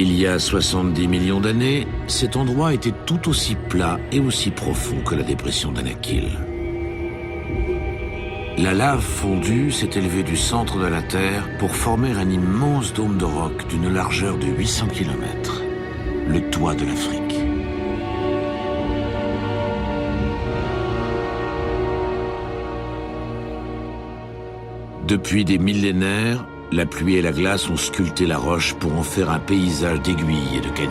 Il y a 70 millions d'années, cet endroit était tout aussi plat et aussi profond que la dépression d'Anakil. La lave fondue s'est élevée du centre de la Terre pour former un immense dôme de roc d'une largeur de 800 km, le toit de l'Afrique. Depuis des millénaires, la pluie et la glace ont sculpté la roche pour en faire un paysage d'aiguilles et de canyons.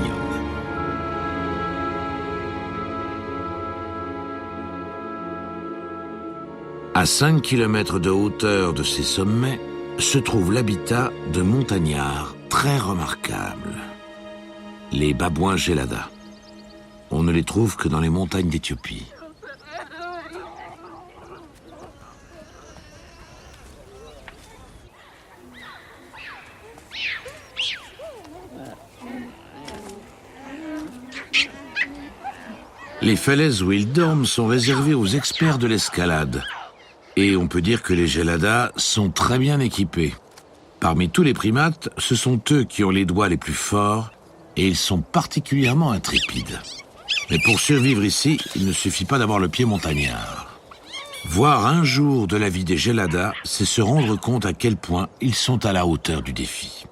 À 5 km de hauteur de ces sommets se trouve l'habitat de montagnards très remarquables, les babouins Gelada. On ne les trouve que dans les montagnes d'Éthiopie. Les falaises où ils dorment sont réservées aux experts de l'escalade. Et on peut dire que les Gelada sont très bien équipés. Parmi tous les primates, ce sont eux qui ont les doigts les plus forts et ils sont particulièrement intrépides. Mais pour survivre ici, il ne suffit pas d'avoir le pied montagnard. Voir un jour de la vie des Gelada, c'est se rendre compte à quel point ils sont à la hauteur du défi.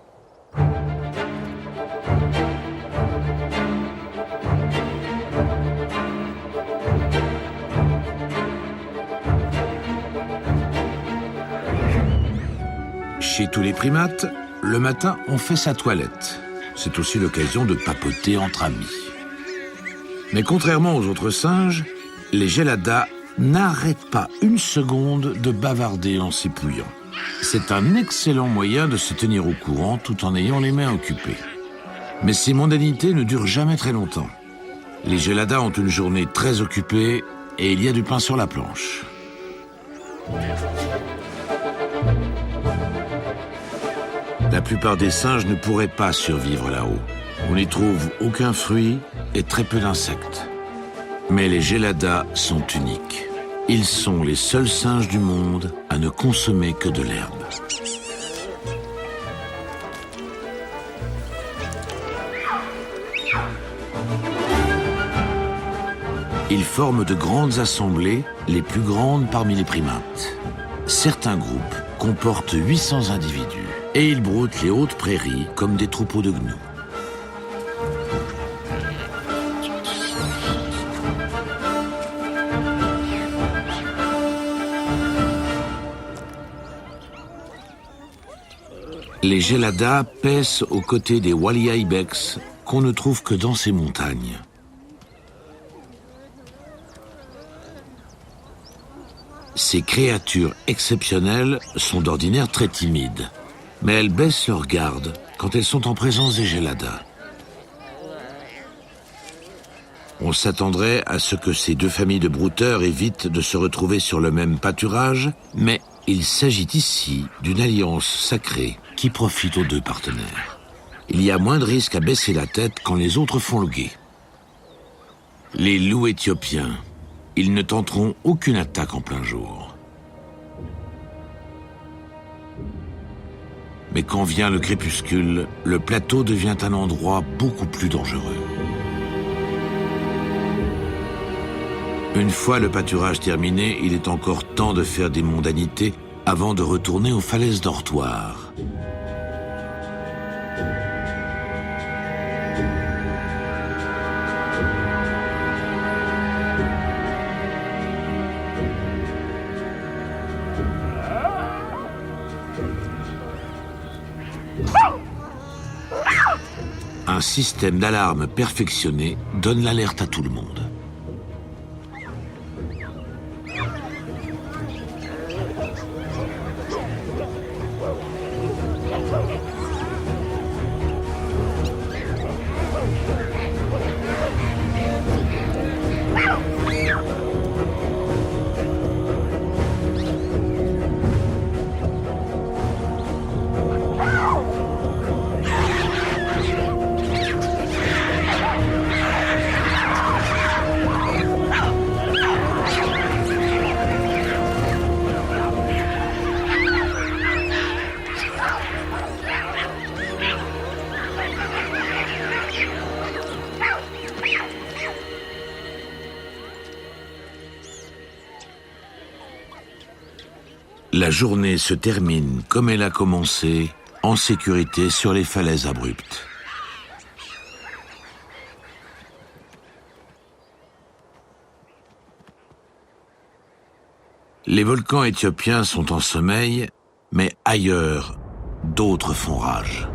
Chez tous les primates, le matin, on fait sa toilette. C'est aussi l'occasion de papoter entre amis. Mais contrairement aux autres singes, les Gelada n'arrêtent pas une seconde de bavarder en s'épouillant. C'est un excellent moyen de se tenir au courant tout en ayant les mains occupées. Mais ces mondanités ne durent jamais très longtemps. Les Gelada ont une journée très occupée et il y a du pain sur la planche. La plupart des singes ne pourraient pas survivre là-haut. On n'y trouve aucun fruit et très peu d'insectes. Mais les Gelada sont uniques. Ils sont les seuls singes du monde à ne consommer que de l'herbe. Ils forment de grandes assemblées, les plus grandes parmi les primates. Certains groupes comportent 800 individus. Et ils broutent les hautes prairies comme des troupeaux de gnous. Les Gelada paissent aux côtés des Walia ibex qu'on ne trouve que dans ces montagnes. Ces créatures exceptionnelles sont d'ordinaire très timides. Mais elles baissent leur garde quand elles sont en présence des Gelada. On s'attendrait à ce que ces deux familles de brouteurs évitent de se retrouver sur le même pâturage, mais il s'agit ici d'une alliance sacrée qui profite aux deux partenaires. Il y a moins de risques à baisser la tête quand les autres font le guet. Les loups éthiopiens, ils ne tenteront aucune attaque en plein jour. Mais quand vient le crépuscule, le plateau devient un endroit beaucoup plus dangereux. Une fois le pâturage terminé, il est encore temps de faire des mondanités avant de retourner aux falaises dortoirs. Un système d'alarme perfectionné donne l'alerte à tout le monde. La journée se termine comme elle a commencé, en sécurité sur les falaises abruptes. Les volcans éthiopiens sont en sommeil, mais ailleurs, d'autres font rage.